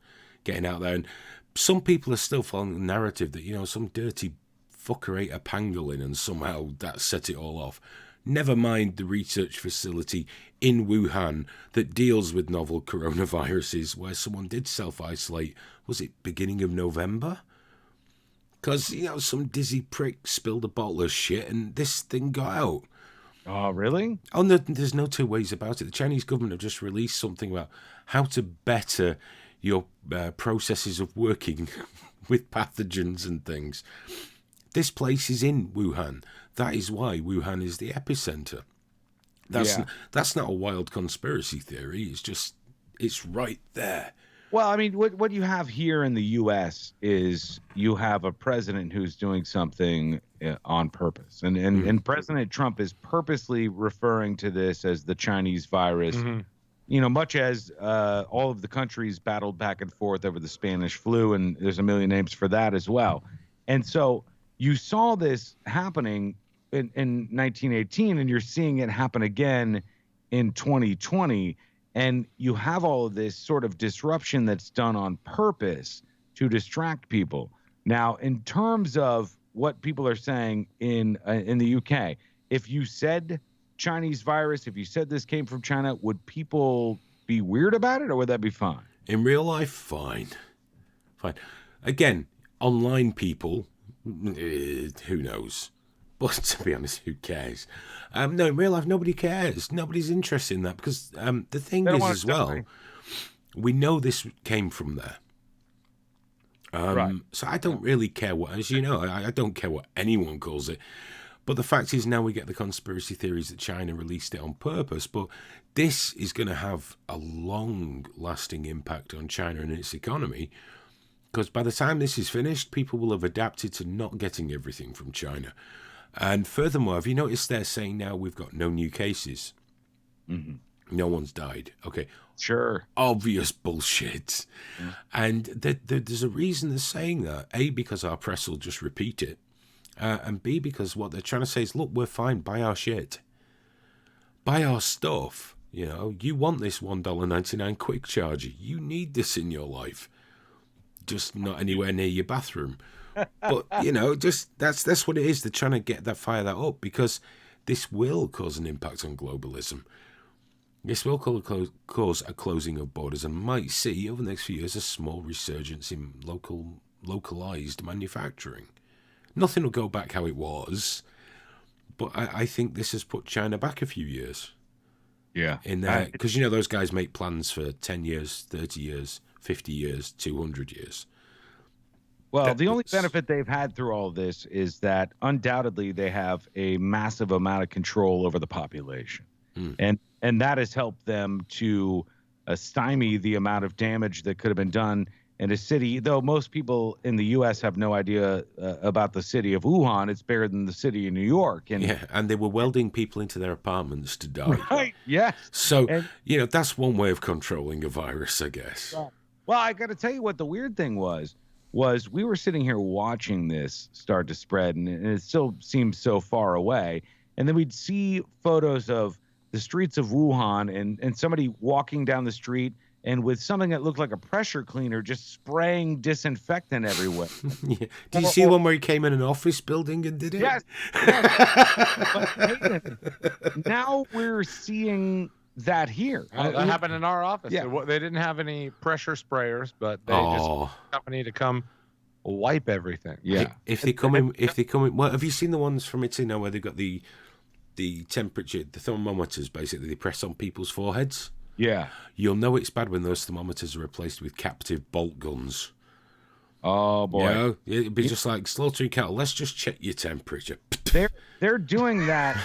getting out there, and some people are still following the narrative that some dirty fucker ate a pangolin and somehow that set it all off. Never mind the research facility in Wuhan that deals with novel coronaviruses, where someone did self-isolate. Was it beginning of November? Because, some dizzy prick spilled a bottle of shit and this thing got out. oh, really? Oh, no, there's no two ways about it. The Chinese government have just released something about how to better your processes of working with pathogens and things. This place is in Wuhan. That is why Wuhan is the epicenter. That's not a wild conspiracy theory. It's right there. Well, I mean, what you have here in the U.S. is you have a president who's doing something on purpose. And President Trump is purposely referring to this as the Chinese virus, much as all of the countries battled back and forth over the Spanish flu, and there's a million names for that as well. And so you saw this happening in 1918, and you're seeing it happen again in 2020. And you have all of this sort of disruption that's done on purpose to distract people. Now, in terms of what people are saying in the UK, if you said Chinese virus, if you said this came from China, would people be weird about it, or would that be fine? In real life, fine. Again, online people, who knows? But to be honest, who cares? No, in real life, nobody cares. Nobody's interested in that because the thing is as well, we know this came from there. Right. So I don't really care what, as you know, I don't care what anyone calls it. But the fact is now we get the conspiracy theories that China released it on purpose. But this is going to have a long-lasting impact on China and its economy. Because by the time this is finished, people will have adapted to not getting everything from China. And furthermore, have you noticed they're saying now we've got no new cases? Mm-hmm. No one's died. Okay. Sure. Obvious bullshit. Yeah. And there's a reason they're saying that. A, because our press will just repeat it. And B, because what they're trying to say is, look, we're fine. Buy our shit. Buy our stuff. You want this $1.99 quick charger. You need this in your life. Just not anywhere near your bathroom. But, just that's what it is. They're trying to fire that up because this will cause an impact on globalism. This will cause a closing of borders and might see over the next few years a small resurgence in localized manufacturing. Nothing will go back how it was. But I think this has put China back a few years. Yeah. In there, because those guys make plans for 10 years, 30 years, 50 years, 200 years. Well, the only benefit they've had through all of this is that undoubtedly they have a massive amount of control over the population. And that has helped them to stymie the amount of damage that could have been done in a city, though most people in the U.S. have no idea about the city of Wuhan. It's bigger than the city of New York. And they were welding people into their apartments to die. Right, yes. So, that's one way of controlling a virus, I guess. Well, I got to tell you what the weird thing was we were sitting here watching this start to spread, and it still seems so far away. And then we'd see photos of the streets of Wuhan and somebody walking down the street and with something that looked like a pressure cleaner just spraying disinfectant everywhere. Yeah. Did you see the one where he came in an office building and did it? Yes. But now we're seeing that here. That happened in our office. Yeah. They didn't have any pressure sprayers, but they just got a company to come wipe everything. Yeah. If they come in, well, have you seen the ones from Italy now where they've got the temperature, the thermometers, basically they press on people's foreheads? Yeah. You'll know it's bad when those thermometers are replaced with captive bolt guns. Oh boy. It'd be just like slaughtering cattle. Let's just check your temperature. They're doing that.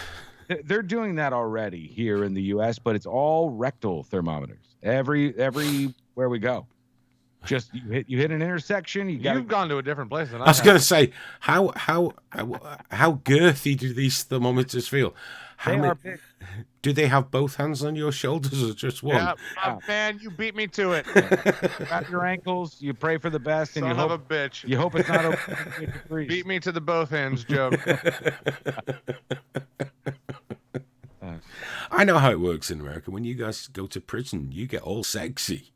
They're doing that already here in the U.S., but it's all rectal thermometers. Everywhere we go. Just you hit an intersection. You've gone to a different place than I I was have. going to say, how girthy do these thermometers feel? Are big. Do they have both hands on your shoulders or just one? Yeah, man, you beat me to it. Wrap your ankles. You pray for the best, and Son you of hope a bitch. you hope it's not over. Beat me to the both hands joke. I know how it works in America. When you guys go to prison, you get all sexy.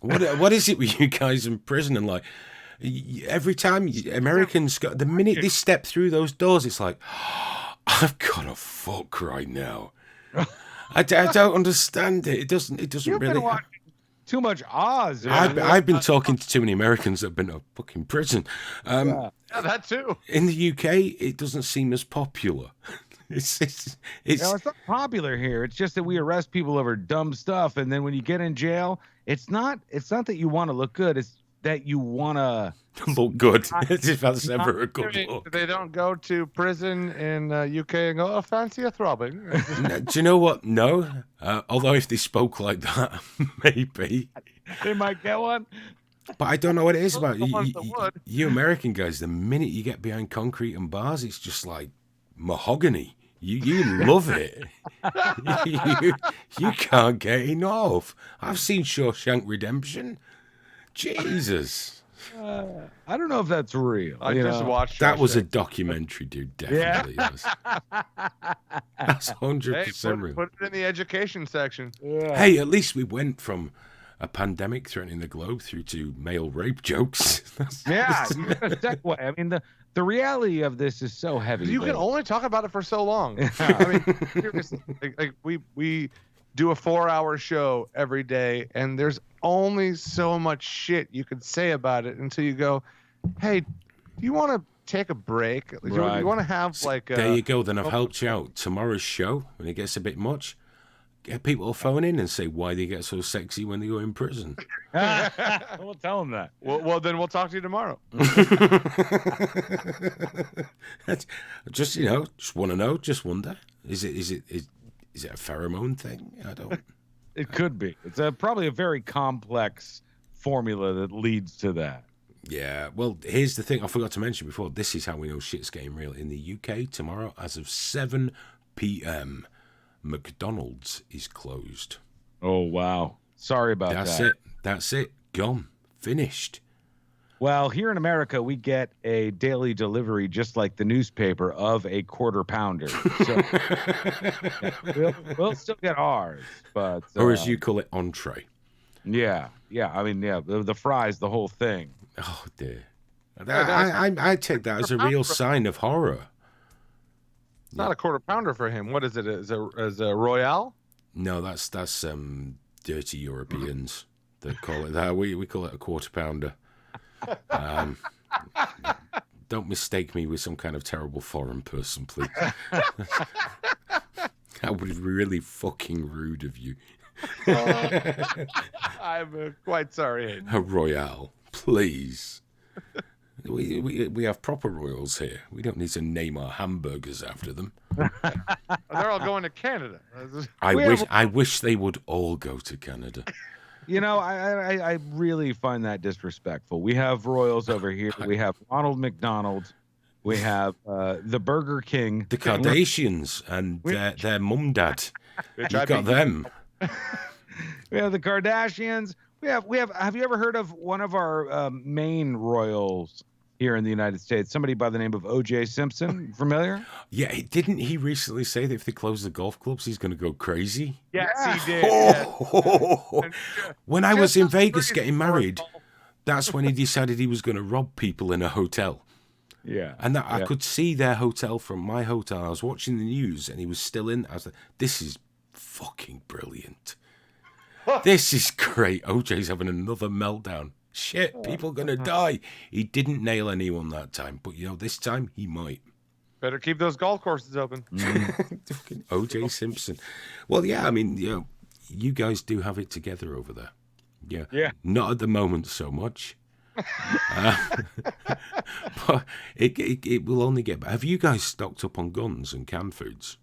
What is it with you guys in prison? And like every time Americans go, the minute they step through those doors, it's like, I've got to fuck right now. I don't understand it. It doesn't You've really. been watching too much Oz. I've been talking to too many Americans that have been to fucking prison. Yeah, that too. In the UK, it doesn't seem as popular. It's It's not popular here. It's just that we arrest people over dumb stuff, and then when you get in jail, it's not that you want to look good. It's that you want to look good. If that's ever a good look. They don't go to prison in UK and go, oh, fancy a throbbing. Do you know what? No. Although if they spoke like that, maybe. They might get one. But I don't know what it is about The ones that would. you American guys. The minute you get behind concrete and bars, it's just like mahogany. You love it. you can't get enough. I've seen Shawshank Redemption. Jesus. I don't know if that's real. I just watched That was a Shawshank. documentary, dude. Definitely is. That's 100% real. Put it in the education section. Hey, at least we went from a pandemic threatening the globe through to male rape jokes. Yeah, you're gonna segue. I mean, the reality of this is so heavy. You but- can only talk about it for so long. I mean, seriously, like we do a 4-hour show every day, and there's only so much shit you could say about it until you go, hey, do you want to take a break? Do Right. you want to have like There you go. Then I've helped you out. Tomorrow's show, when it gets a bit much, get people to phone in and say why they get so sexy when they go in prison. We'll tell them that. well, then we'll talk to you tomorrow. Just just want to know. Just wonder. Is it a pheromone thing? I don't. It could be. It's probably a very complex formula that leads to that. Yeah, well, here's the thing I forgot to mention before. This is how we know shit's getting real. In the UK, tomorrow, as of 7 p.m., McDonald's is closed. Oh, wow. Sorry about that. That's it. Gone. Finished. Well, here in America, we get a daily delivery, just like the newspaper, of a quarter pounder. So we'll still get ours, but Or as you call it, entree. yeah. I mean, the fries, the whole thing. Oh, dear. I take that as a real sign of horror. It's not a quarter pounder for him. What is it? Is a Royale? No, that's dirty Europeans that call it that. We call it a quarter pounder. Don't mistake me with some kind of terrible foreign person, please. That would be really fucking rude of you. I'm quite sorry, Hayden. A Royale, please. We have proper royals here. We don't need to name our hamburgers after them. They're all going to Canada. I wish they would all go to Canada. You know, I really find that disrespectful. We have royals over here. We have Ronald McDonald. We have the Burger King. The Kardashians and their mum dad. You've got them. We have the Kardashians. We have. Have you ever heard of one of our main royals here in the United States? Somebody by the name of O.J. Simpson. Familiar? Yeah, didn't he recently say that if they close the golf clubs, he's going to go crazy? Yes, he did. Yes. When I was in Vegas getting married, that's when he decided he was going to rob people in a hotel. Yeah. And I could see their hotel from my hotel. I was watching the news and he was still in. I was like, this is fucking brilliant. This is great. OJ's having another meltdown. Shit, people are going to die. He didn't nail anyone that time. But, this time he might. Better keep those golf courses open. OJ Simpson. Well, yeah, I mean, you guys do have it together over there. Yeah. Not at the moment so much. But it will only get better. Have you guys stocked up on guns and canned foods?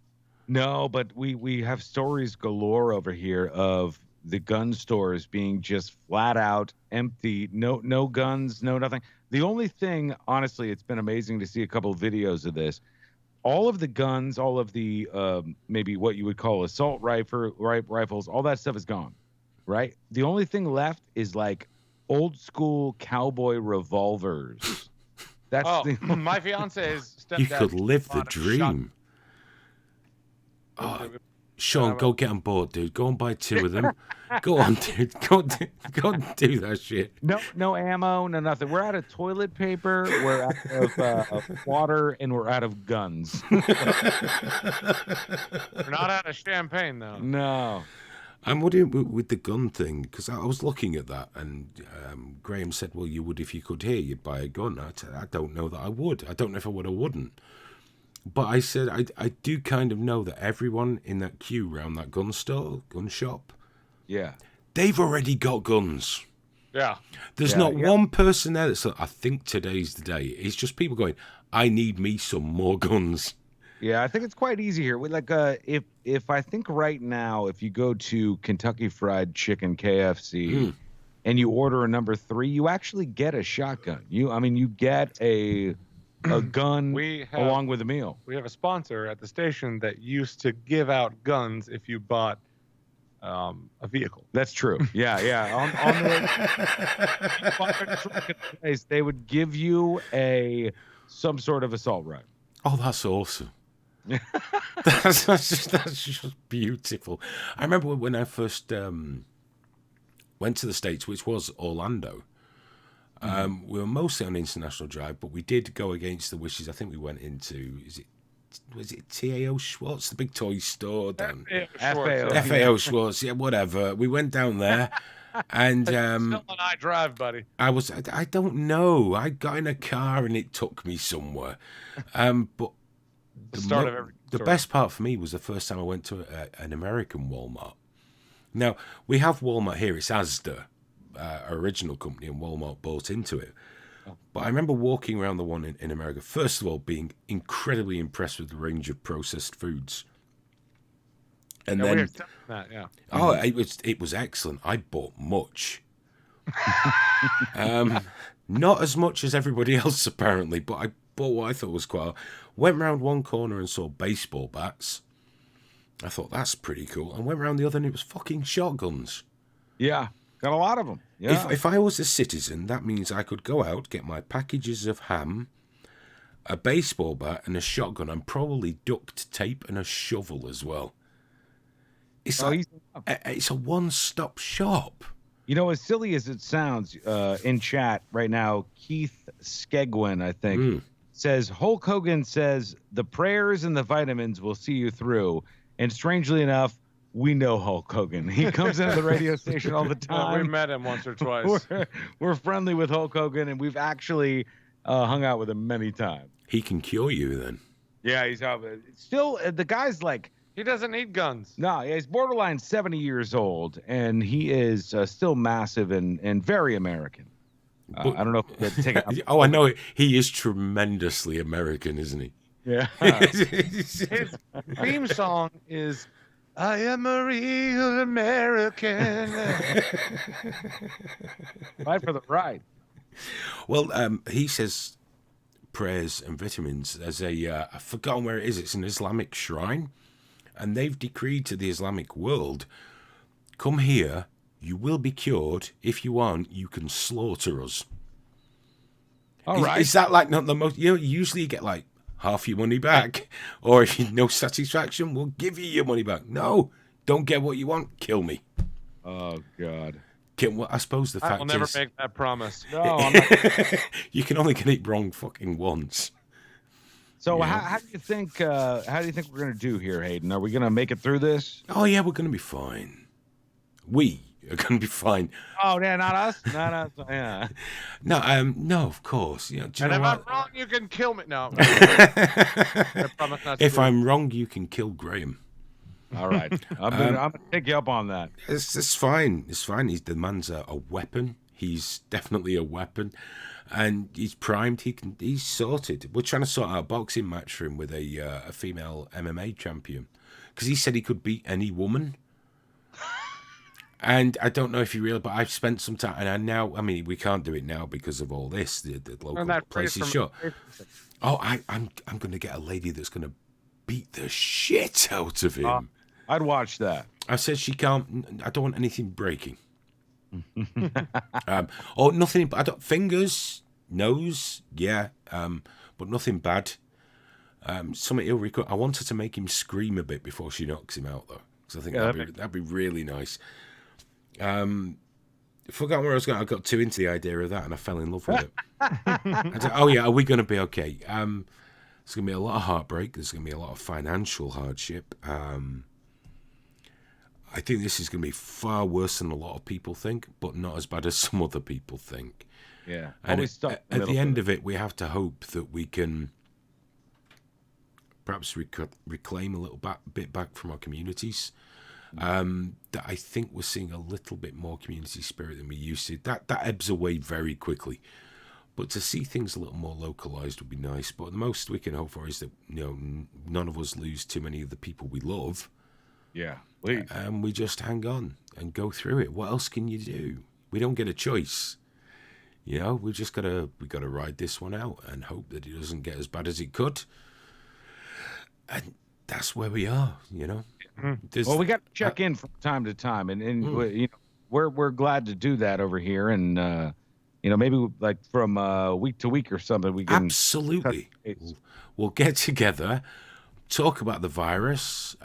No, but we have stories galore over here of the gun stores being just flat out empty. No guns, no nothing. The only thing, honestly, it's been amazing to see a couple of videos of this. All of the guns, all of the maybe what you would call assault rifles, all that stuff is gone, right? The only thing left is like old school cowboy revolvers. That's my fiance's stepdad. You could live the dream. Oh, Sean, go get on board, dude. Go and buy 2 of them. Go on, dude. Go and do that shit. No ammo, no nothing. We're out of toilet paper. We're out of water, and we're out of guns. We're not out of champagne, though. No. I'm wondering with the gun thing, because I was looking at that, and Graham said, well, you would if you could hear, you'd buy a gun. I don't know that I would. I don't know if I would or wouldn't. But I said, I do kind of know that everyone in that queue around that gun shop, yeah, they've already got guns. Yeah. There's not one person there that's like, I think today's the day. It's just people going, I need me some more guns. Yeah, I think it's quite easy here. If I think right now, if you go to Kentucky Fried Chicken, KFC, and you order a number 3, you actually get a shotgun. You get a gun along with a meal. We have a sponsor at the station that used to give out guns if you bought a vehicle. That's true. Yeah. They would give you some sort of assault rifle. Oh, that's awesome. that's just beautiful. I remember when I first went to the States, which was Orlando. We were mostly on international drive, but we did go against the wishes. I think we went into was it TAO Schwartz, the big toy store down FAO Schwartz, yeah, whatever. We went down there, and still an I drive, buddy. I don't know. I got in a car and it took me somewhere, but the best part for me was the first time I went to an American Walmart. Now we have Walmart here. It's Asda. Original company, and Walmart bought into it. But I remember walking around the one in America, first of all, being incredibly impressed with the range of processed foods. And then, it was excellent. I bought much. Not as much as everybody else, apparently, but I bought what I thought was quite. Went round one corner and saw baseball bats. I thought, that's pretty cool. And went round the other and it was fucking shotguns. Yeah. Got a lot of them. Yeah. If I was a citizen, that means I could go out, get my packages of ham, a baseball bat, and a shotgun, and probably duct tape and a shovel as well. It's a one-stop shop. As silly as it sounds, in chat right now, Keith Skegwin, I think, says, Hulk Hogan says, the prayers and the vitamins will see you through. And strangely enough, we know Hulk Hogan. He comes into the radio station all the time. We met him once or twice. We're friendly with Hulk Hogan, and we've actually Hung out with him many times. He can cure you then. Yeah, he's still the guy's like He doesn't need guns. no, he's borderline 70 years old, and he is still massive and very American. But- I don't know if take it. Oh, I know it. He is tremendously American, isn't he? Yeah. His theme song is "I am a real American." Right for the ride. Well, he says prayers and vitamins. There's I've forgotten where it is. It's an Islamic shrine, and they've decreed to the Islamic world, come here, you will be cured. If you aren't, you can slaughter us. All is, right. is that like not the most, usually you get like half your money back, or if you no satisfaction, we'll give you your money back. No, don't get what you want, kill me. Oh God. Well, I suppose the I fact will never is, make that promise. No, I'm not. you can only get it wrong fucking once. So Yeah. how do you think we're gonna do here, Hayden? Are we gonna make it through this? Oh yeah, we're gonna be fine. We are gonna be fine. Oh yeah, not us. Not us. Yeah. No, of course. You know, do you And know if what? I'm wrong, you can kill me. No. I promise not to If do it. I'm wrong, you can kill Graham. All right. I'm gonna take you up on that. It's fine. It's fine. The man's a weapon. He's definitely a weapon, and he's primed. He's sorted. We're trying to sort out a boxing match for him with a female MMA champion, because he said he could beat any woman. And I don't know if you realize, but I've spent some time, and I mean, we can't do it now because of all this. The local And that place phrase is from- shut. Oh, I'm going to get a lady that's going to beat the shit out of him. I'd watch that. I said she can't. I don't want anything breaking. Or nothing. I don't fingers, nose, yeah, but nothing bad. Something he'll record. I wanted to make him scream a bit before she knocks him out, though, because I think Yeah, that'd be really nice. Forgot where I was going. I got too into the idea of that, and I fell in love with it. I said, oh yeah, are we going to be okay? There's going to be a lot of heartbreak. There's going to be a lot of financial hardship. I think this is going to be far worse than a lot of people think, but not as bad as some other people think. Yeah. And Always stuck in at the middle end to of it, we have to hope that we can perhaps reclaim a little bit back from our communities. That I think we're seeing a little bit more community spirit than we used to. That ebbs away very quickly. But to see things a little more localized would be nice. But the most we can hope for is that none of us lose too many of the people we love. Yeah. Please. And we just hang on and go through it. What else can you do? We don't get a choice. We just gotta ride this one out and hope that it doesn't get as bad as it could. And that's where we are. Well, we got to check in from time to time, and we're glad to do that over here, and maybe like from week to week or something we can. Absolutely. touch base. We'll get together, talk about the virus,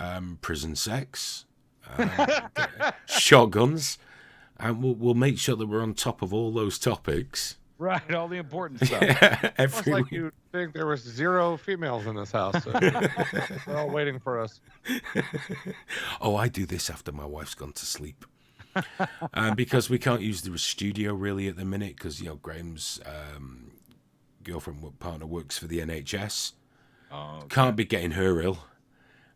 prison sex, shotguns, and we'll make sure that we're on top of all those topics. Right, all the important stuff. It's Every like week. you think there was 0 females in this house. So they're all waiting for us. Oh, I do this after my wife's gone to sleep. Because we can't use the studio really at the minute because, Graham's girlfriend partner works for the NHS. Oh, okay. Can't be getting her ill.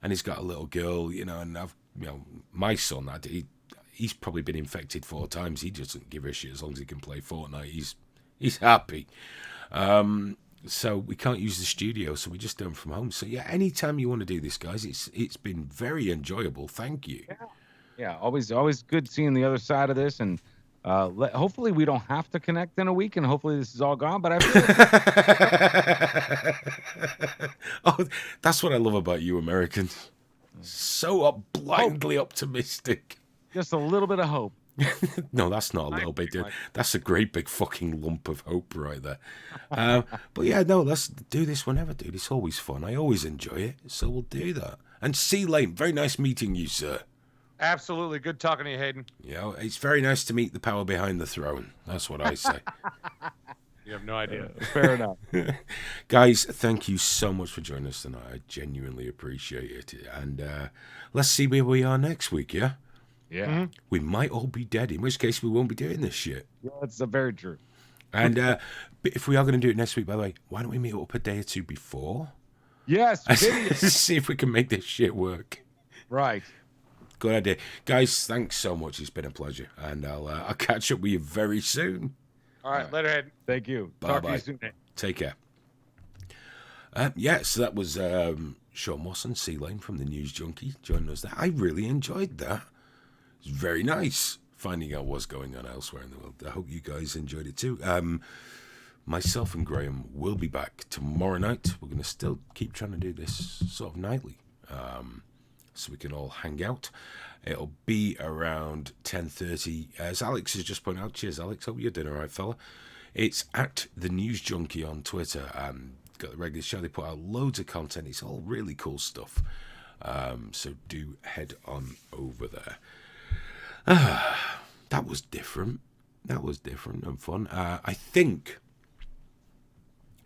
And he's got a little girl, and I've, my son, he's probably been infected 4 times. He doesn't give a shit as long as he can play Fortnite. He's happy. So we can't use the studio, so we just do them from home. So yeah, anytime you want to do this, guys, it's been very enjoyable. Thank you. Yeah, always good seeing the other side of this, and hopefully we don't have to connect in a week, and hopefully this is all gone. But I feel Oh, that's what I love about you Americans. So blindly optimistic. just a little bit of hope. No, that's not a little bit. Dude. That's a great big fucking lump of hope right there. But yeah, no, let's do this whenever, dude. It's always fun. I always enjoy it. So we'll do that. And C Lane, very nice meeting you, sir. Absolutely. Good talking to you, Hayden. It's very nice to meet the power behind the throne. That's what I say. You have no idea. Fair enough. Guys, thank you so much for joining us tonight. I genuinely appreciate it. And let's see where we are next week, yeah? Yeah, We might all be dead, in which case we won't be doing this shit. that's very true. And but if we are going to do it next week, by the way, why don't we meet up a day or two before? Yes, video. See if we can make this shit work. Right. Good idea. Guys, thanks so much. It's been a pleasure. And I'll catch up with you very soon. All right, letterhead. Thank you. Bye-bye. Talk to you soon. Take care. So that was Sean Watson, Sea Lane from the News Junkie, joining us there. I really enjoyed that. It was very nice finding out what's going on elsewhere in the world. I hope you guys enjoyed it too. Myself and Graham will be back tomorrow night. We're going to still keep trying to do this sort of nightly, so we can all hang out. It'll be around 10:30. As Alex has just pointed out, cheers, Alex. Hope you're doing all right, fella. It's at the News Junkie on Twitter, and got the regular show. They put out loads of content. It's all really cool stuff. So do head on over there. That was different. That was different and fun. I think,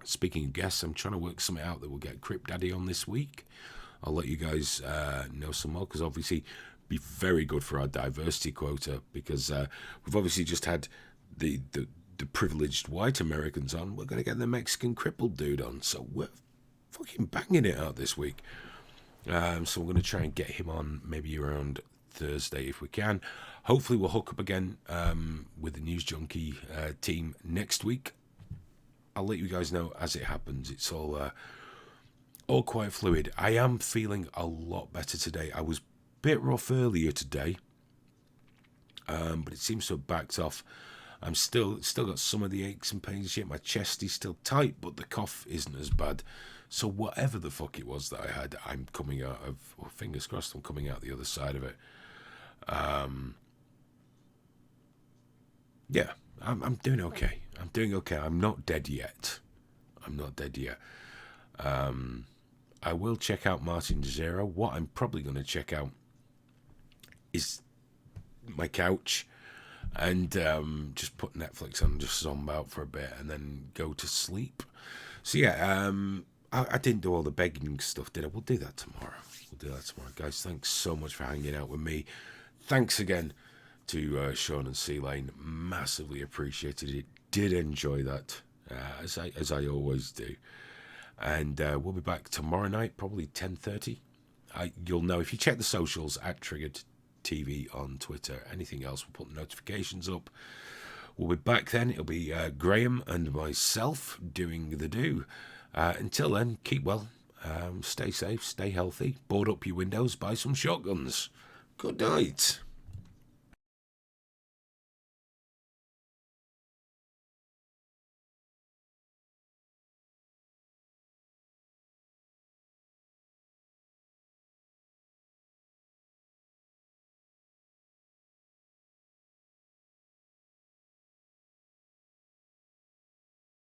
speaking of guests, I'm trying to work something out that will get Crip Daddy on this week. I'll let you guys know some more, because obviously be very good for our diversity quota, because we've obviously just had the privileged white Americans on. We're going to get the Mexican crippled dude on, so we're fucking banging it out this week. So we're going to try and get him on maybe around Thursday if we can. Hopefully we'll hook up again with the News Junkie team next week. I'll let you guys know as it happens. It's all quite fluid. I am feeling a lot better today. I was a bit rough earlier today, but it seems to have backed off. I'm still got some of the aches and pains yet. My chest is still tight, but the cough isn't as bad. So whatever the fuck it was that I had, I'm coming out of, well, fingers crossed, I'm coming out the other side of it. Yeah, I'm doing okay. I'm doing okay. I'm not dead yet. I will check out Martin Zero. What I'm probably going to check out is my couch and just put Netflix on, just zomb out for a bit and then go to sleep. So yeah, I didn't do all the begging stuff, did I? We'll do that tomorrow. Guys, thanks so much for hanging out with me. Thanks again to Sean and Sea Lane. Massively appreciated it. Did enjoy that, as I always do. And we'll be back tomorrow night, probably 10:30. You'll know if you check the socials at Triggered TV on Twitter. Anything else, we'll put notifications up. We'll be back then. It'll be Graham and myself doing the do. Until then, keep well, stay safe, stay healthy, board up your windows, buy some shotguns. Good night.